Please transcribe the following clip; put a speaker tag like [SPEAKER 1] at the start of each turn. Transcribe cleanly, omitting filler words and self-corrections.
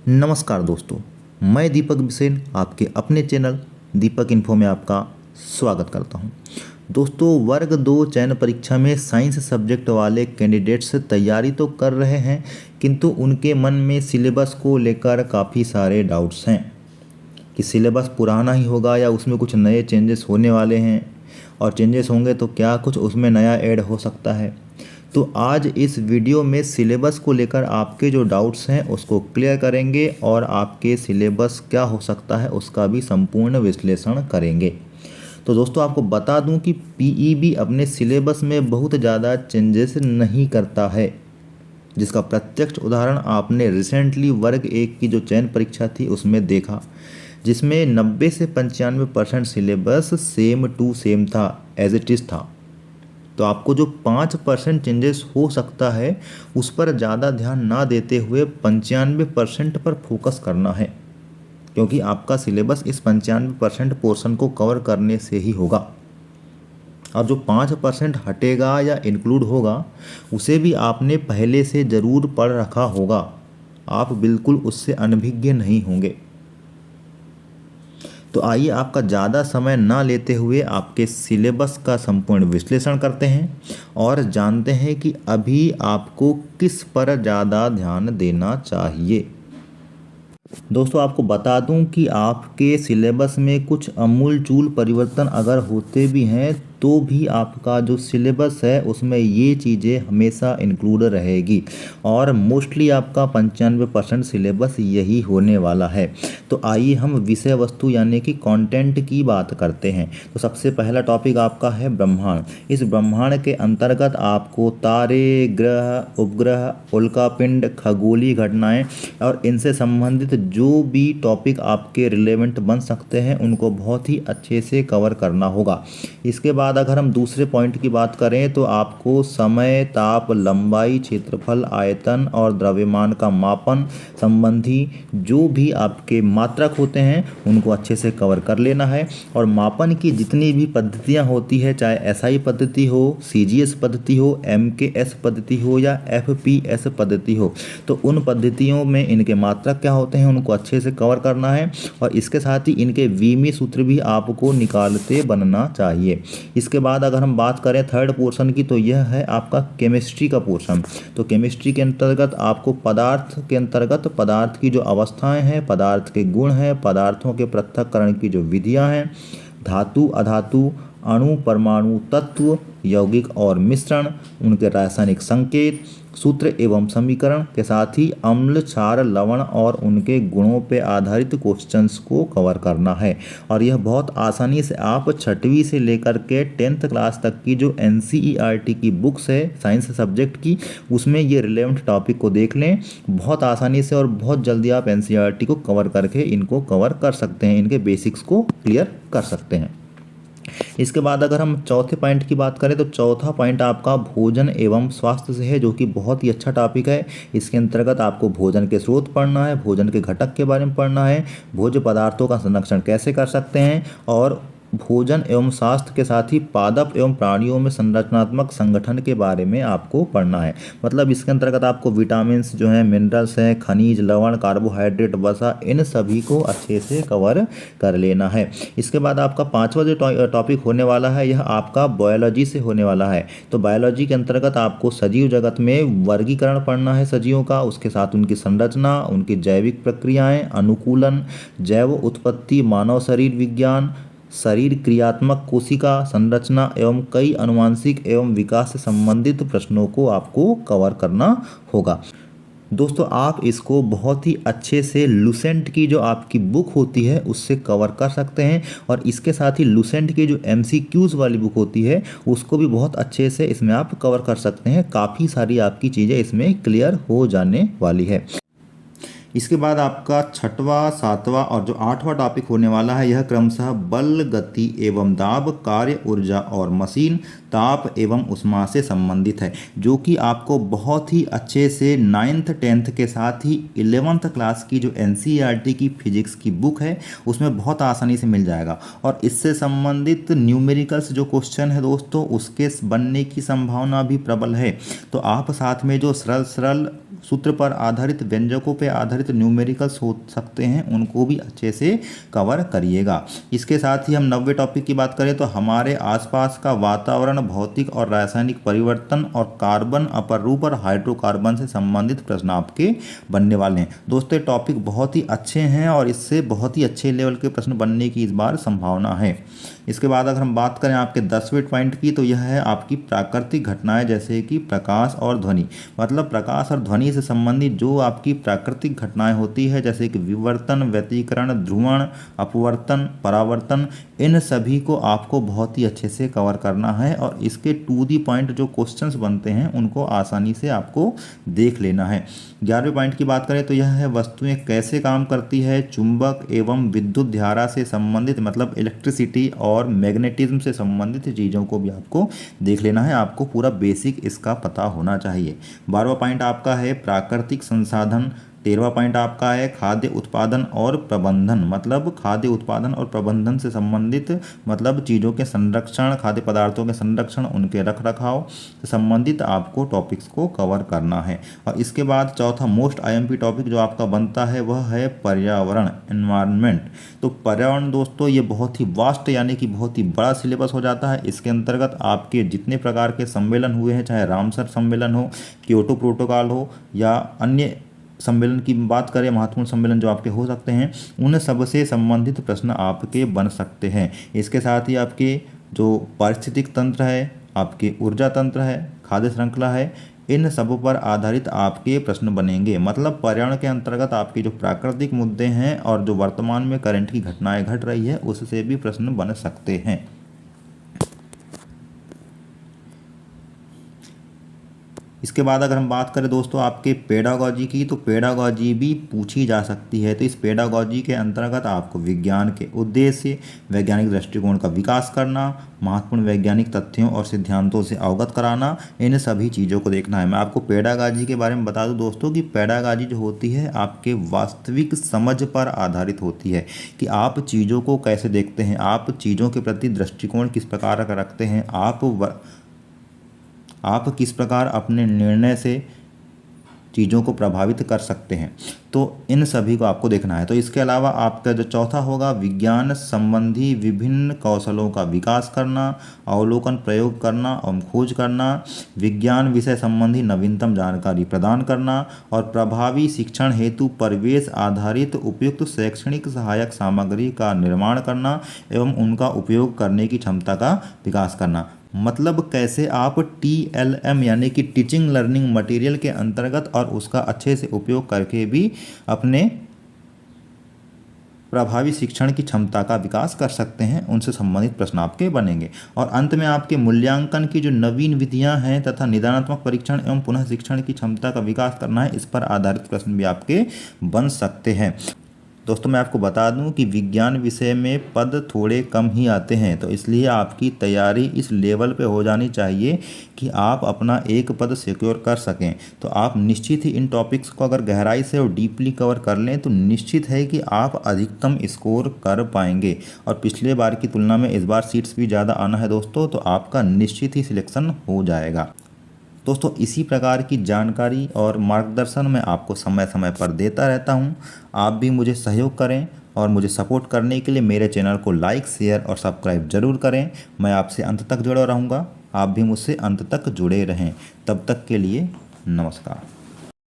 [SPEAKER 1] नमस्कार दोस्तों, मैं दीपक बिसेन आपके अपने चैनल दीपक इन्फो में आपका स्वागत करता हूं। दोस्तों, वर्ग 2 चयन परीक्षा में साइंस सब्जेक्ट वाले कैंडिडेट्स तैयारी तो कर रहे हैं, किंतु उनके मन में सिलेबस को लेकर काफ़ी सारे डाउट्स हैं कि सिलेबस पुराना ही होगा या उसमें कुछ नए चेंजेस होने वाले हैं, और चेंजेस होंगे तो क्या कुछ उसमें नया ऐड हो सकता है। तो आज इस वीडियो में सिलेबस को लेकर आपके जो डाउट्स हैं उसको क्लियर करेंगे और आपके सिलेबस क्या हो सकता है उसका भी संपूर्ण विश्लेषण करेंगे। तो दोस्तों, आपको बता दूं कि पीईबी अपने सिलेबस में बहुत ज़्यादा चेंजेस नहीं करता है, जिसका प्रत्यक्ष उदाहरण आपने रिसेंटली वर्ग 1 की जो चयन परीक्षा थी उसमें देखा, जिसमें 90 से 95% सिलेबस सेम टू सेम था, एज इट इज़ था। तो आपको जो 5% चेंजेस हो सकता है उस पर ज़्यादा ध्यान ना देते हुए 95% पर फोकस करना है, क्योंकि आपका सिलेबस इस 95% पोर्शन को कवर करने से ही होगा। और जो 5% हटेगा या इंक्लूड होगा उसे भी आपने पहले से ज़रूर पढ़ रखा होगा, आप बिल्कुल उससे अनभिज्ञ नहीं होंगे। तो आइए आपका ज़्यादा समय ना लेते हुए आपके सिलेबस का संपूर्ण विश्लेषण करते हैं और जानते हैं कि अभी आपको किस पर ज़्यादा ध्यान देना चाहिए। दोस्तों, आपको बता दूं कि आपके सिलेबस में कुछ अमूलचूल परिवर्तन अगर होते भी हैं तो भी आपका जो सिलेबस है उसमें ये चीज़ें हमेशा इंक्लूड रहेगी, और मोस्टली आपका 95% सिलेबस यही होने वाला है। तो आइए हम विषय वस्तु यानी कि कंटेंट की बात करते हैं। तो सबसे पहला टॉपिक आपका है ब्रह्मांड। इस ब्रह्मांड के अंतर्गत आपको तारे, ग्रह, उपग्रह, उल्कापिंड, खगोलीय घटनाएं और इनसे संबंधित जो भी टॉपिक आपके रिलेवेंट बन सकते हैं उनको बहुत ही अच्छे से कवर करना होगा। इसके बाद अगर हम दूसरे पॉइंट की बात करें तो आपको समय, ताप, लंबाई, क्षेत्रफल, आयतन और द्रव्यमान का मापन संबंधी जो भी आपके मात्रक होते हैं उनको अच्छे से कवर कर लेना है। और मापन की जितनी भी पद्धतियां होती है, चाहे एसआई पद्धति हो, सीजीएस पद्धति हो, एमकेएस पद्धति हो या एफपीएस पद्धति हो, तो उन पद्धतियों में इनके मात्रक क्या होते हैं उनको अच्छे से कवर करना है। और इसके साथ ही इनके वीमी सूत्र भी आपको निकालते बनना चाहिए। इसके बाद अगर हम बात करें थर्ड पोर्शन की, तो यह है आपका केमिस्ट्री का पोर्शन। तो केमिस्ट्री के अंतर्गत आपको पदार्थ के अंतर्गत पदार्थ की जो अवस्थाएं हैं, पदार्थ के गुण हैं, पदार्थों के पृथक्करण की जो विधियां हैं, धातु, अधातु, अणु, परमाणु, तत्व, यौगिक और मिश्रण, उनके रासायनिक संकेत, सूत्र एवं समीकरण के साथ ही अम्ल, क्षार, लवण और उनके गुणों पर आधारित क्वेश्चंस को कवर करना है। और यह बहुत आसानी से आप 6वीं से लेकर के 10th क्लास तक की जो एनसीईआरटी की बुक्स है साइंस सब्जेक्ट की, उसमें ये रिलेवेंट टॉपिक को देख लें। बहुत आसानी से और बहुत जल्दी आप एनसीईआरटी को कवर करके इनको कवर कर सकते हैं, इनके बेसिक्स को क्लियर कर सकते हैं। इसके बाद अगर हम चौथे पॉइंट की बात करें तो चौथा पॉइंट आपका भोजन एवं स्वास्थ्य से है, जो कि बहुत ही अच्छा टॉपिक है। इसके अंतर्गत आपको भोजन के स्रोत पढ़ना है, भोजन के घटक के बारे में पढ़ना है, भोज्य पदार्थों का संरक्षण कैसे कर सकते हैं, और भोजन एवं स्वास्थ्य के साथ ही पादप एवं प्राणियों में संरचनात्मक संगठन के बारे में आपको पढ़ना है। मतलब इसके अंतर्गत आपको विटामिन्स जो हैं, मिनरल्स हैं, खनिज, लवण, कार्बोहाइड्रेट, वसा, इन सभी को अच्छे से कवर कर लेना है। इसके बाद आपका पांचवा जो टॉपिक होने वाला है यह आपका बायोलॉजी से होने वाला है। तो बायोलॉजी के अंतर्गत आपको सजीव जगत में वर्गीकरण पढ़ना है सजीवों का, उसके साथ उनकी संरचना, उनकी जैविक प्रक्रियाएं, अनुकूलन, जैव उत्पत्ति, मानव शरीर विज्ञान, शरीर क्रियात्मक कोशिका संरचना एवं कई अनुवांशिक एवं विकास से संबंधित प्रश्नों को आपको कवर करना होगा। दोस्तों, आप इसको बहुत ही अच्छे से लुसेंट की जो आपकी बुक होती है उससे कवर कर सकते हैं, और इसके साथ ही लुसेंट की जो एमसीक्यूज़ वाली बुक होती है उसको भी बहुत अच्छे से इसमें आप कवर कर सकते हैं। काफ़ी सारी आपकी चीज़ें इसमें क्लियर हो जाने वाली है। इसके बाद आपका 6वां, 7वां और जो 8वां टॉपिक होने वाला है यह क्रमशः बल, गति एवं दाब, कार्य, ऊर्जा और मशीन ताप एवं उष्मा से संबंधित है, जो कि आपको बहुत ही अच्छे से 9th 10th के साथ ही 11th क्लास की जो NCERT की फिजिक्स की बुक है उसमें बहुत आसानी से मिल जाएगा। और इससे संबंधित न्यूमेरिकल्स जो क्वेश्चन है दोस्तों उसके बनने की संभावना भी प्रबल है। तो आप साथ में जो सरल सरल सूत्र पर आधारित व्यंजकों पर आधारित न्यूमेरिकल्स हो सकते हैं उनको भी अच्छे से कवर करिएगा। इसके साथ ही हम 90 टॉपिक की बात करें तो हमारे आसपास का वातावरण, भौतिक और रासायनिक परिवर्तन और कार्बन अपरूप और हाइड्रोकार्बन से संबंधित प्रश्न आपके बनने वाले हैं। दोस्तों टॉपिक बहुत ही अच्छे हैं और इससे बहुत ही अच्छे लेवल के प्रश्न बनने की इस बार संभावना है। इसके बाद अगर हम बात करें आपके 10वें पॉइंट की तो यह है आपकी प्राकृतिक घटनाएं, जैसे कि प्रकाश और ध्वनि। मतलब प्रकाश और ध्वनि से संबंधित जो आपकी प्राकृतिक घटनाएं होती है जैसे कि विवर्तन, व्यतिकरण, ध्रुवण, अपवर्तन, परावर्तन, इन सभी को आपको बहुत ही अच्छे से कवर करना है और इसके टू दी पॉइंट जो क्वेश्चंस बनते हैं उनको आसानी से आपको देख लेना है। 11वें पॉइंट की बात करें तो यह है वस्तुएं कैसे काम करती है, चुंबक एवं विद्युत धारा से संबंधित मतलब इलेक्ट्रिसिटी और मैग्नेटिज्म से संबंधित चीज़ों को भी आपको देख लेना है। आपको पूरा बेसिक इसका पता होना चाहिए। 12वां पॉइंट आपका है प्राकृतिक संसाधन। 13वां पॉइंट आपका है खाद्य उत्पादन और प्रबंधन। मतलब खाद्य उत्पादन और प्रबंधन से संबंधित मतलब चीज़ों के संरक्षण, खाद्य पदार्थों के संरक्षण, उनके रख रखाव से संबंधित आपको टॉपिक्स को कवर करना है। और इसके बाद चौथा मोस्ट IMP टॉपिक जो आपका बनता है वह है पर्यावरण, एनवायरनमेंट। तो पर्यावरण दोस्तों ये बहुत ही वास्ट यानी कि बहुत ही बड़ा सिलेबस हो जाता है। इसके अंतर्गत आपके जितने प्रकार के सम्मेलन हुए हैं, चाहे रामसर सम्मेलन हो, क्योटो प्रोटोकॉल हो या अन्य सम्मेलन की बात करें, महत्वपूर्ण सम्मेलन जो आपके हो सकते हैं, उन सब से संबंधित प्रश्न आपके बन सकते हैं। इसके साथ ही आपके जो पारिस्थितिक तंत्र है, आपके ऊर्जा तंत्र है, खाद्य श्रृंखला है, इन सब पर आधारित आपके प्रश्न बनेंगे। मतलब पर्यावरण के अंतर्गत आपके जो प्राकृतिक मुद्दे हैं और जो वर्तमान में करंट की घटनाएं घट रही है उससे भी प्रश्न बन सकते हैं। इसके बाद अगर हम बात करें दोस्तों आपके पेडागॉजी की तो पेडागॉजी भी पूछी जा सकती है। तो इस पेडागॉजी के अंतर्गत आपको विज्ञान के उद्देश्य, वैज्ञानिक दृष्टिकोण का विकास करना, महत्वपूर्ण वैज्ञानिक तथ्यों और सिद्धांतों से अवगत कराना, इन सभी चीज़ों को देखना है। मैं आपको पेडागॉजी के बारे में बता दूं दोस्तों कि पेडागॉजी जो होती है आपके वास्तविक समझ पर आधारित होती है कि आप चीज़ों को कैसे देखते हैं, आप चीज़ों के प्रति दृष्टिकोण किस प्रकार का रखते हैं, आप किस प्रकार अपने निर्णय से चीज़ों को प्रभावित कर सकते हैं। तो इन सभी को आपको देखना है। तो इसके अलावा आपका जो चौथा होगा विज्ञान संबंधी विभिन्न कौशलों का विकास करना, अवलोकन प्रयोग करना और खोज करना, विज्ञान विषय संबंधी नवीनतम जानकारी प्रदान करना और प्रभावी शिक्षण हेतु परिवेश आधारित उपयुक्त शैक्षणिक सहायक सामग्री का निर्माण करना एवं उनका उपयोग करने की क्षमता का विकास करना। मतलब कैसे आप TLM यानी कि टीचिंग लर्निंग मटेरियल के अंतर्गत और उसका अच्छे से उपयोग करके भी अपने प्रभावी शिक्षण की क्षमता का विकास कर सकते हैं, उनसे संबंधित प्रश्न आपके बनेंगे। और अंत में आपके मूल्यांकन की जो नवीन विधियां हैं तथा निदानात्मक परीक्षण एवं पुनः शिक्षण की क्षमता का विकास करना है, इस पर आधारित प्रश्न भी आपके बन सकते हैं। दोस्तों मैं आपको बता दूं कि विज्ञान विषय में पद थोड़े कम ही आते हैं, तो इसलिए आपकी तैयारी इस लेवल पे हो जानी चाहिए कि आप अपना एक पद सिक्योर कर सकें। तो आप निश्चित ही इन टॉपिक्स को अगर गहराई से और डीपली कवर कर लें तो निश्चित है कि आप अधिकतम स्कोर कर पाएंगे। और पिछले बार की तुलना में इस बार सीट्स भी ज़्यादा आना है दोस्तों, तो आपका निश्चित ही सिलेक्शन हो जाएगा। दोस्तों इसी प्रकार की जानकारी और मार्गदर्शन मैं आपको समय समय पर देता रहता हूँ। आप भी मुझे सहयोग करें और मुझे सपोर्ट करने के लिए मेरे चैनल को लाइक, शेयर और सब्सक्राइब जरूर करें। मैं आपसे अंत तक जुड़ा रहूँगा, आप भी मुझसे अंत तक जुड़े रहें। तब तक के लिए नमस्कार।